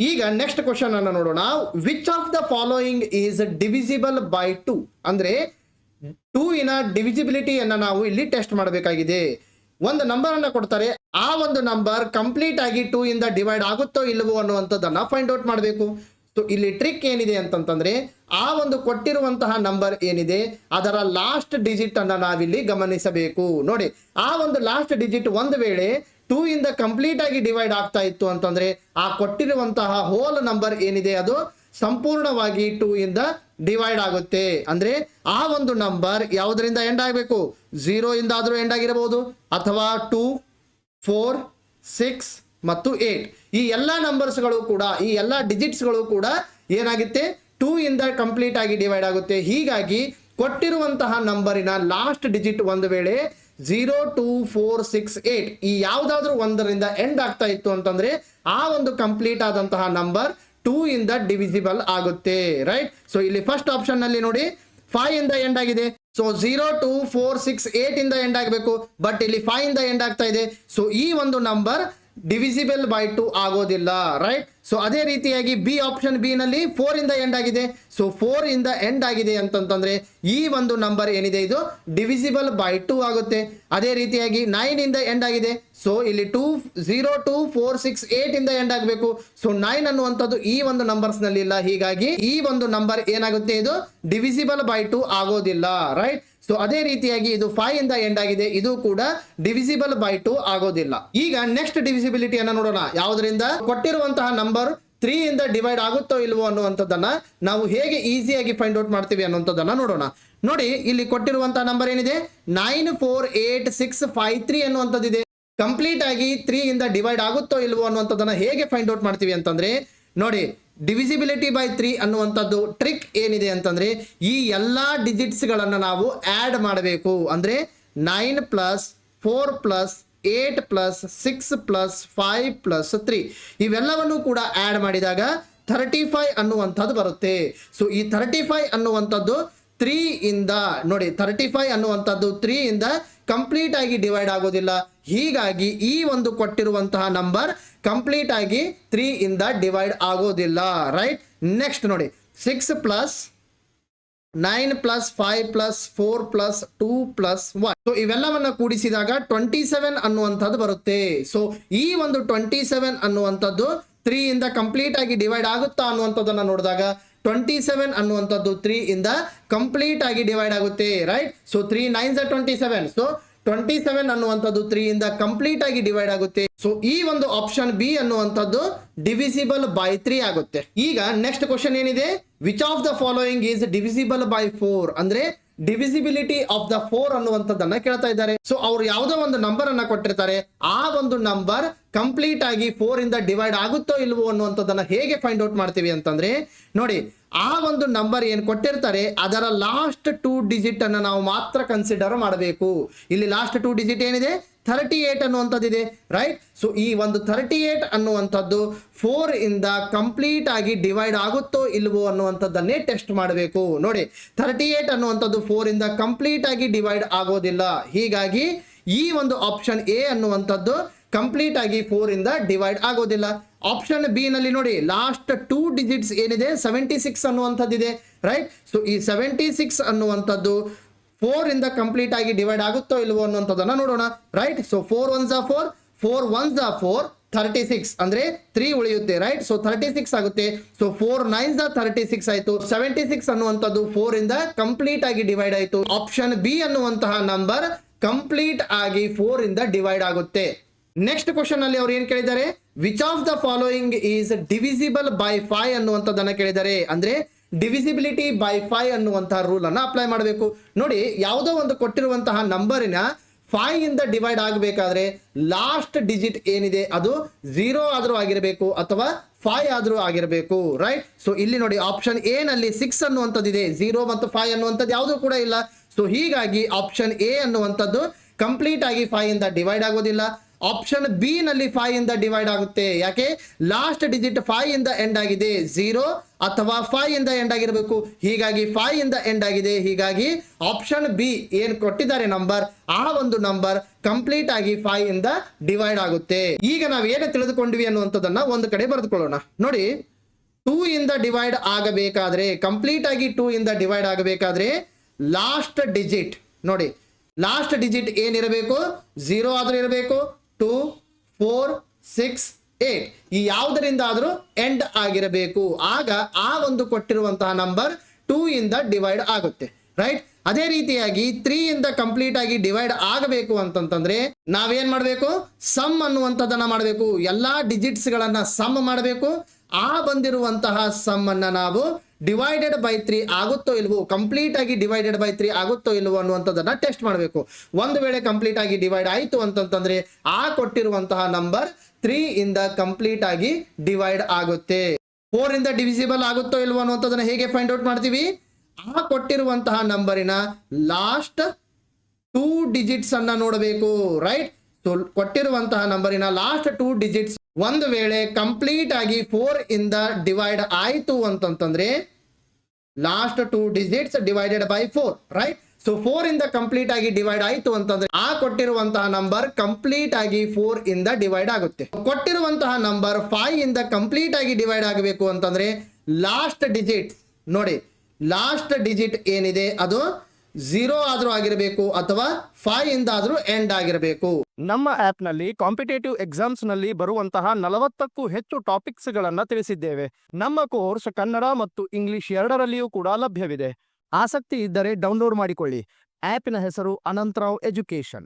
ಈಗ next question ಅನ್ನು ನೋಡೋಣ. Which of the following is divisible by 2 ಅಂದ್ರೆ 2 ಇನ ಡಿವಿಸಿಬಿಲಿಟಿಯನ್ನು ನಾವು ಇಲ್ಲಿ ಟೆಸ್ಟ್ ಮಾಡಬೇಕಾಗಿದೆ. ಒಂದು ನಂಬರ್ ಅನ್ನು ಕೊಡ್ತಾರೆ, ಆ ಒಂದು ನಂಬರ್ ಕಂಪ್ಲೀಟ್ ಆಗಿ 2 ಇಂದ ಡಿವೈಡ್ ಆಗುತ್ತೋ ಇಲ್ಲವೋ ಅನ್ನುವಂಥದ್ದನ್ನ ಫೈಂಡ್ ಔಟ್ ಮಾಡಬೇಕು. ಸೊ ಇಲ್ಲಿ ಟ್ರಿಕ್ ಏನಿದೆ ಅಂತಂತಂದ್ರೆ ಆ ಒಂದು ಕೊಟ್ಟಿರುವಂತಹ ನಂಬರ್ ಏನಿದೆ ಅದರ ಲಾಸ್ಟ್ ಡಿಜಿಟ್ ಅನ್ನ ನಾವಿಲ್ಲಿ ಗಮನಿಸಬೇಕು. ನೋಡಿ, ಆ ಒಂದು ಲಾಸ್ಟ್ ಡಿಜಿಟ್ ಒಂದು ವೇಳೆ 2 ಇಂದ ಕಂಪ್ಲೀಟ್ ಆಗಿ ಡಿವೈಡ್ ಆಗ್ತಾ ಇತ್ತು ಅಂತಂದ್ರೆ ಆ ಕೊಟ್ಟಿರುವಂತಹ ಹೋಲ್ ನಂಬರ್ ಏನಿದೆ ಅದು ಸಂಪೂರ್ಣವಾಗಿ 2 ಇಂದ ಡಿವೈಡ್ ಆಗುತ್ತೆ. ಅಂದ್ರೆ ಆ ಒಂದು ನಂಬರ್ ಯಾವುದರಿಂದ ಎಂಡ್ ಆಗಬೇಕು, 0 ಇಂದ ಆದರೂ ಎಂಡ್ ಆಗಿರಬಹುದು, ಅಥವಾ 2, 4, 6 ಮತ್ತು 8 ಈ ಎಲ್ಲ ನಂಬರ್ಸ್ಗಳು ಕೂಡ, ಈ ಎಲ್ಲ ಡಿಜಿಟ್ಸ್ಗಳು ಕೂಡ ಏನಾಗುತ್ತೆ 2 ಇಂದ ಕಂಪ್ಲೀಟ್ ಆಗಿ ಡಿವೈಡ್ ಆಗುತ್ತೆ. ಹೀಗಾಗಿ ಕೊಟ್ಟಿರುವಂತಹ ನಂಬರಿನ ಲಾಸ್ಟ್ ಡಿಜಿಟ್ ಒಂದು ವೇಳೆ 0, 2, 4, 6, 8 ಈ ಯಾವುದಾದ್ರೂ ಒಂದರಿಂದ ಎಂಡ್ ಆಗ್ತಾ ಇತ್ತು ಅಂತಂದ್ರೆ ಆ ಒಂದು ಕಂಪ್ಲೀಟ್ ಆದಂತಹ ನಂಬರ್ 2 ಇಂದ ಡಿವಿಸಿಬಲ್ ಆಗುತ್ತೆ. ರೈಟ್. ಸೊ ಇಲ್ಲಿ ಫಸ್ಟ್ ಆಪ್ಷನ್ ನಲ್ಲಿ ನೋಡಿ 5 ಇಂದ ಎಂಡ್ ಆಗಿದೆ. ಸೊ 0, 2, 4, 6, 8 ಇಂದ ಎಂಡ್ ಆಗಬೇಕು, ಬಟ್ ಇಲ್ಲಿ 5 ಇಂದ ಎಂಡ್ ಆಗ್ತಾ ಇದೆ. ಸೊ ಈ ಒಂದು ನಂಬರ್ ಡಿವಿಸಿಬಲ್ ಬೈ 2 ಆಗೋದಿಲ್ಲ. ರೈಟ್. ಸೊ ಅದೇ ರೀತಿಯಾಗಿ ಬಿ ಆಪ್ಷನ್ ಬಿ ನಲ್ಲಿ 4 ಇಂದ ಎಂಡ್ ಆಗಿದೆ. ಸೊ 4 ಇಂದ ಎಂಡ್ ಆಗಿದೆ ಅಂತಂತಂದ್ರೆ ಈ ಒಂದು ನಂಬರ್ ಏನಿದೆ ಇದು ಡಿವಿಸಿಬಲ್ ಬೈ 2 ಆಗುತ್ತೆ. ಅದೇ ರೀತಿಯಾಗಿ 9 ಇಂದ ಎಂಡ್ ಆಗಿದೆ. ಸೊ ಇಲ್ಲಿ 0, 2, 4, 6, 8 ಇಂದ ಎಂಡ್ ಆಗಬೇಕು. ಸೊ 9 ಅನ್ನುವಂಥದ್ದು ಈ ಒಂದು ನಂಬರ್ಸ್ ನಲ್ಲಿ ಇಲ್ಲ. ಹೀಗಾಗಿ ಈ ಒಂದು ನಂಬರ್ ಏನಾಗುತ್ತೆ, ಇದು ಡಿವಿಸಿಬಲ್ ಬೈ 2 ಆಗೋದಿಲ್ಲ. ರೈಟ್. ಸೊ ಅದೇ ರೀತಿಯಾಗಿ ಇದು 5 ಇಂದ ಎಂಡ್ ಆಗಿದೆ, ಇದು ಕೂಡ ಡಿವಿಸಿಬಲ್ ಬೈ 2 ಆಗೋದಿಲ್ಲ. ಈಗ ನೆಕ್ಸ್ಟ್ ಡಿವಿಸಿಬಿಲಿಟಿಯನ್ನು ನೋಡೋಣ. ಯಾವುದರಿಂದ ಕೊಟ್ಟಿರುವಂತಹ ನಂಬರ್ 3 ಇಂದ ಡಿವೈಡ್ ಆಗುತ್ತೋ ಇಲ್ವೋ ಅನ್ನುವಂಥದ್ದನ್ನ ನಾವು ಹೇಗೆ ಈಸಿಯಾಗಿ ಫೈಂಡ್ ಔಟ್ ಮಾಡ್ತೀವಿ ಅನ್ನುವಂಥದ್ದನ್ನ ನೋಡೋಣ. ನೋಡಿ, ಇಲ್ಲಿ ಕೊಟ್ಟಿರುವಂತಹ ನಂಬರ್ ಏನಿದೆ 94865 ಅನ್ನುವಂಥದ್ದಿದೆ. ಕಂಪ್ಲೀಟ್ ಆಗಿ 3 ಇಂದ ಡಿವೈಡ್ ಆಗುತ್ತೋ ಇಲ್ವೋ ಅನ್ನುವಂಥದ್ದನ್ನ ಹೇಗೆ ಫೈಂಡ್ ಔಟ್ ಮಾಡ್ತೀವಿ ಅಂತಂದ್ರೆ ನೋಡಿ, ಡಿವಿಸಿಬಿಲಿಟಿ ಬೈ 3 ಅನ್ನುವಂಥದ್ದು ಟ್ರಿಕ್ ಏನಿದೆ ಅಂತಂದ್ರೆ ಈ ಎಲ್ಲಾ ಡಿಜಿಟ್ಸ್ ಗಳನ್ನ ನಾವು ಆಡ್ ಮಾಡಬೇಕು. ಅಂದ್ರೆ 9 plus 4 plus 8 plus 6 plus 5 plus 3 ಇವೆಲ್ಲವನ್ನು ಕೂಡ ಆಡ್ ಮಾಡಿದಾಗ 35 ಅನ್ನುವಂಥದ್ದು ಬರುತ್ತೆ. ಸೊ ಈ 35 ಅನ್ನುವಂಥದ್ದು 3 ಇಂದ ನೋಡಿ 35 ಅನ್ನುವಂಥದ್ದು 3 ಇಂದ ಕಂಪ್ಲೀಟ್ ಆಗಿ ಡಿವೈಡ್ ಆಗೋದಿಲ್ಲ. ಹೀಗಾಗಿ ಈ ಒಂದು ಕೊಟ್ಟಿರುವಂತಹ ನಂಬರ್ ಕಂಪ್ಲೀಟ್ ಆಗಿ 3 ಇಂದ ಡಿವೈಡ್ ಆಗೋದಿಲ್ಲ. ರೈಟ್. ನೆಕ್ಸ್ಟ್ ನೋಡಿ 6 plus 9 plus 5 plus 4 plus 2 plus 1 so ಇವೆಲ್ಲವನ್ನ ಕೂಡಿಸಿದಾಗ 27 ಅನ್ನುವಂಥದ್ದು ಬರುತ್ತೆ. ಸೊ ಈ ಒಂದು 27 ಅನ್ನುವಂಥದ್ದು 3 ಇಂದ ಕಂಪ್ಲೀಟ್ ಆಗಿ ಡಿವೈಡ್ ಆಗುತ್ತಾ ಅನ್ನುವಂಥದ್ದನ್ನ ನೋಡಿದಾಗ 27 ಅನ್ನುವಂಥದ್ದು 3 ಇಂದ ಕಂಪ್ಲೀಟ್ ಆಗಿ ಡಿವೈಡ್ ಆಗುತ್ತೆ. Right. So 3 9s are 27. So 27 ಅನ್ನುವಂಥದ್ದು 3 ಇಂದ ಕಂಪ್ಲೀಟ್ ಆಗಿ ಡಿವೈಡ್ ಆಗುತ್ತೆ. ಸೊ ಈ ಒಂದು ಆಪ್ಷನ್ ಬಿ ಅನ್ನುವಂಥದ್ದು ಡಿವಿಸಿಬಲ್ ಬೈ 3 ಆಗುತ್ತೆ. ಈಗ ನೆಕ್ಸ್ಟ್ ಕ್ವಶನ್ ಏನಿದೆ, which of the following is divisible by 4 ಅಂದ್ರೆ ಡಿವಿಸಿಬಿಲಿಟಿ ಆಫ್ ದ 4 ಅನ್ನುವಂಥದ್ದನ್ನ ಕೇಳ್ತಾ ಇದ್ದಾರೆ. ಸೊ ಅವ್ರು ಯಾವುದೋ ಒಂದು ನಂಬರ್ ಅನ್ನ ಕೊಟ್ಟಿರ್ತಾರೆ, ಆ ಒಂದು ನಂಬರ್ ಕಂಪ್ಲೀಟ್ ಆಗಿ 4 ಇಂದ ಡಿವೈಡ್ ಆಗುತ್ತೋ ಇಲ್ವೋ ಅನ್ನುವಂಥದ್ದನ್ನ ಹೇಗೆ ಫೈಂಡ್ ಔಟ್ ಮಾಡ್ತೀವಿ ಅಂತಂದ್ರೆ ನೋಡಿ, ಆ ಒಂದು ನಂಬರ್ ಏನು ಕೊಟ್ಟಿರ್ತಾರೆ ಅದರ ಲಾಸ್ಟ್ 2 ಡಿಜಿಟ್ ಅನ್ನ ನಾವು ಮಾತ್ರ ಕನ್ಸಿಡರ್ ಮಾಡಬೇಕು. ಇಲ್ಲಿ ಲಾಸ್ಟ್ 2 ಡಿಜಿಟ್ ಏನಿದೆ 38 ಅನ್ನುವಂಥದ್ದಿದೆ. ರೈಟ್. ಸೊ ಈ ಒಂದು 38 ಅನ್ನುವಂಥದ್ದು 4 ಇಂದ ಕಂಪ್ಲೀಟ್ ಆಗಿ ಡಿವೈಡ್ ಆಗುತ್ತೋ ಇಲ್ವೋ ಅನ್ನುವಂಥದ್ದನ್ನೇ ಟೆಸ್ಟ್ ಮಾಡಬೇಕು. ನೋಡಿ, 38 ಅನ್ನುವಂಥದ್ದು 4 ಇಂದ ಕಂಪ್ಲೀಟ್ ಆಗಿ ಡಿವೈಡ್ ಆಗೋದಿಲ್ಲ. ಹೀಗಾಗಿ ಈ ಒಂದು ಆಪ್ಷನ್ ಎ ಅನ್ನುವಂಥದ್ದು ಕಂಪ್ಲೀಟ್ ಆಗಿ 4 ಇಂದ ಡಿವೈಡ್ ಆಗೋದಿಲ್ಲ. ಆಪ್ಷನ್ ಬಿ ನಲ್ಲಿ ನೋಡಿ, ಲಾಸ್ಟ್ 2 ಡಿಜಿಟ್ಸ್ ಏನಿದೆ 76 ಅನ್ನುವಂಥದ್ದಿದೆ. ರೈಟ್. ಸೊ ಈ 76 ಅನ್ನುವಂಥದ್ದು 4 ಇಂದ ಕಂಪ್ಲೀಟ್ ಆಗಿ ಡಿವೈಡ್ ಆಗುತ್ತೋ ಇಲ್ವೋ ಅನ್ನುವಂಥದ್ದನ್ನ ನೋಡೋಣ. Right. So 4 1s are 4, 4 1s are 4, 36 ಅಂದ್ರೆ 3 ಉಳಿಯುತ್ತೆ. ರೈಟ್. ಸೊ 36 ಆಗುತ್ತೆ. ಸೊ 4 9s are 36 ಆಯ್ತು. 76 ಅನ್ನುವಂಥದ್ದು 4 ಇಂದ ಕಂಪ್ಲೀಟ್ ಆಗಿ ಡಿವೈಡ್ ಆಯ್ತು. ಆಪ್ಷನ್ ಬಿ ಅನ್ನುವಂತಹ ನಂಬರ್ ಕಂಪ್ಲೀಟ್ ಆಗಿ 4 ಇಂದ ಡಿವೈಡ್ ಆಗುತ್ತೆ. ನೆಕ್ಸ್ಟ್ ಕ್ವಶನ್ ಅಲ್ಲಿ ಅವ್ರು ಏನ್ ಕೇಳಿದ್ದಾರೆ, which of the following is divisible by 5 ಅನ್ನುವಂಥದ್ದನ್ನ ಕೇಳಿದ್ದಾರೆ. ಅಂದ್ರೆ ಡಿವಿಸಿಬಿಲಿಟಿ ಬೈ 5 ಅನ್ನುವಂತಹ ರೂಲ್ ಅನ್ನ ಅಪ್ಲೈ ಮಾಡಬೇಕು. ನೋಡಿ, ಯಾವುದೋ ಒಂದು ಕೊಟ್ಟಿರುವಂತಹ ನಂಬರಿನ 5 ಇಂದ ಡಿವೈಡ್ ಆಗಬೇಕಾದ್ರೆ ಲಾಸ್ಟ್ ಡಿಜಿಟ್ ಏನಿದೆ ಅದು 0 ಆದ್ರೂ ಆಗಿರಬೇಕು ಅಥವಾ 5 ಆದ್ರೂ ಆಗಿರಬೇಕು. ರೈಟ್. ಸೊ ಇಲ್ಲಿ ನೋಡಿ ಆಪ್ಷನ್ ಎ ನಲ್ಲಿ 6 ಅನ್ನುವಂಥದ್ದಿದೆ, 0 ಮತ್ತು 5 ಅನ್ನುವಂಥದ್ದು ಯಾವುದೂ ಕೂಡ ಇಲ್ಲ. ಸೊ ಹೀಗಾಗಿ ಆಪ್ಷನ್ ಎ ಅನ್ನುವಂಥದ್ದು ಕಂಪ್ಲೀಟ್ ಆಗಿ 5 ಇಂದ ಡಿವೈಡ್ ಆಗೋದಿಲ್ಲ. ಆಪ್ಷನ್ ಬಿ ನಲ್ಲಿ 5 ಇಂದ ಡಿವೈಡ್ ಆಗುತ್ತೆ. ಯಾಕೆ? ಲಾಸ್ಟ್ ಡಿಜಿಟ್ 5 ಇಂದ ಎಂಡ್ ಆಗಿದೆ, 0 ಅಥವಾ 5 ಇಂದ ಎಂಡ್ ಆಗಿರಬೇಕು. ಹೀಗಾಗಿ 5 ಇಂದ ಎಂಡ್ ಆಗಿದೆ. ಹೀಗಾಗಿ ಆಪ್ಷನ್ ಬಿ ಏನ್ ಕೊಟ್ಟಿದ್ದಾರೆ ನಂಬರ್, ಆ ಒಂದು ನಂಬರ್ ಕಂಪ್ಲೀಟ್ ಆಗಿ 5 ಇಂದ ಡಿವೈಡ್ ಆಗುತ್ತೆ. ಈಗ ನಾವು ಏನು ತಿಳಿದುಕೊಂಡ್ವಿ ಅನ್ನುವಂಥದ್ದನ್ನ ಒಂದು ಕಡೆ ಬರೆದುಕೊಳ್ಳೋಣ. ನೋಡಿ, 2 ಇಂದ ಡಿವೈಡ್ ಆಗಬೇಕಾದ್ರೆ, ಕಂಪ್ಲೀಟ್ ಆಗಿ 2 ಇಂದ ಡಿವೈಡ್ ಆಗಬೇಕಾದ್ರೆ ಲಾಸ್ಟ್ ಡಿಜಿಟ್ ನೋಡಿ, ಲಾಸ್ಟ್ ಡಿಜಿಟ್ ಏನಿರಬೇಕು? 0 ಆದ್ರೂ ಇರಬೇಕು, 2, 4, 6, 8 ಈ ಯಾವುದರಿಂದ ಆದರೂ ಎಂಡ್ ಆಗಿರಬೇಕು. ಆಗ ಆ ಒಂದು ಕೊಟ್ಟಿರುವಂತಹ ನಂಬರ್ 2 ಇಂದ ಡಿವೈಡ್ ಆಗುತ್ತೆ, ರೈಟ್? ಅದೇ ರೀತಿಯಾಗಿ 3 ಇಂದ ಕಂಪ್ಲೀಟ್ ಆಗಿ ಡಿವೈಡ್ ಆಗಬೇಕು ಅಂತಂತಂದ್ರೆ ನಾವೇನ್ ಮಾಡಬೇಕು? ಸಮ್ ಅನ್ನುವಂಥದ್ದನ್ನ ಮಾಡಬೇಕು. ಎಲ್ಲಾ ಡಿಜಿಟ್ಸ್ ಗಳನ್ನ ಸಮ್ ಮಾಡಬೇಕು. ಆ ಬಂದಿರುವಂತಹ ಸಮ್ ಅನ್ನ ನಾವು ಡಿವೈಡೆಡ್ ಬೈ 3 ಆಗುತ್ತೋ ಇಲ್ವೋ, ಕಂಪ್ಲೀಟ್ ಆಗಿ ಡಿವೈಡೆಡ್ ಬೈ 3 ಆಗುತ್ತೋ ಇಲ್ವೋ ಅನ್ನುವಂಥದ್ದನ್ನ ಟೆಸ್ಟ್ ಮಾಡಬೇಕು. ಒಂದು ವೇಳೆ ಕಂಪ್ಲೀಟ್ ಆಗಿ ಡಿವೈಡ್ ಆಯಿತು ಅಂತಂತಂದ್ರೆ ಆ ಕೊಟ್ಟಿರುವಂತಹ ನಂಬರ್ 3 ಇಂದ ಕಂಪ್ಲೀಟ್ ಆಗಿ ಡಿವೈಡ್ ಆಗುತ್ತೆ. 4 ಇಂದ ಡಿವಿಸಿಬಲ್ ಆಗುತ್ತೋ ಇಲ್ವೋ ಅನ್ನುವಂಥದ್ದನ್ನ ಹೇಗೆ ಫೈಂಡ್ ಔಟ್ ಮಾಡ್ತೀವಿ? ಆ ಕೊಟ್ಟಿರುವಂತಹ ನಂಬರಿನ ಲಾಸ್ಟ್ 2 ಡಿಜಿಟ್ಸ್ ಅನ್ನ ನೋಡಬೇಕು, ರೈಟ್? ಸೊ ಕೊಟ್ಟಿರುವಂತಹ ನಂಬರಿನ ಲಾಸ್ಟ್ 2 ಡಿಜಿಟ್ಸ್ ಒಂದು ವೇಳೆ ಕಂಪ್ಲೀಟ್ ಆಗಿ 4 ಇಂದ ಡಿವೈಡ್ ಆಯಿತು ಅಂತಂತಂದ್ರೆ last 2 digits divided by 4, right? So 4 ಇಂದ ಕಂಪ್ಲೀಟ್ ಆಗಿ ಡಿವೈಡ್ ಆಯಿತು ಅಂತಂದ್ರೆ ಆ ಕೊಟ್ಟಿರುವಂತಹ ನಂಬರ್ ಕಂಪ್ಲೀಟ್ ಆಗಿ 4 ಇಂದ ಡಿವೈಡ್ ಆಗುತ್ತೆ. ಕೊಟ್ಟಿರುವಂತಹ ನಂಬರ್ 5 ಇಂದ ಕಂಪ್ಲೀಟ್ ಆಗಿ ಡಿವೈಡ್ ಆಗಬೇಕು ಅಂತಂದ್ರೆ ಲಾಸ್ಟ್ ಡಿಜಿಟ್ ನೋಡಿ, ಲಾಸ್ಟ್ ಡಿಜಿಟ್ ಏನಿದೆ ಅದು 0 ಆದ್ರೂ ಆಗಿರಬೇಕು ಅಥವಾ 5 ಇಂದ ಆದ್ರೂ ಎಂಡ್ ಆಗಿರಬೇಕು. ನಮ್ಮ ಆಪ್ನಲ್ಲಿ ಕಾಂಪಿಟೇಟಿವ್ ಎಕ್ಸಾಮ್ಸ್ನಲ್ಲಿ ಬರುವಂತಹ 40ಕ್ಕೂ ಹೆಚ್ಚು ಟಾಪಿಕ್ಸ್ಗಳನ್ನು ತಿಳಿಸಿದ್ದೇವೆ. ನಮ್ಮ ಕೋರ್ಸ್ ಕನ್ನಡ ಮತ್ತು ಇಂಗ್ಲಿಷ್ ಎರಡರಲ್ಲಿಯೂ ಕೂಡ ಲಭ್ಯವಿದೆ. ಆಸಕ್ತಿ ಇದ್ದರೆ ಡೌನ್ಲೋಡ್ ಮಾಡಿಕೊಳ್ಳಿ. ಆ್ಯಪಿನ ಹೆಸರು ಅನಂತರಾವ್ ಎಜುಕೇಶನ್.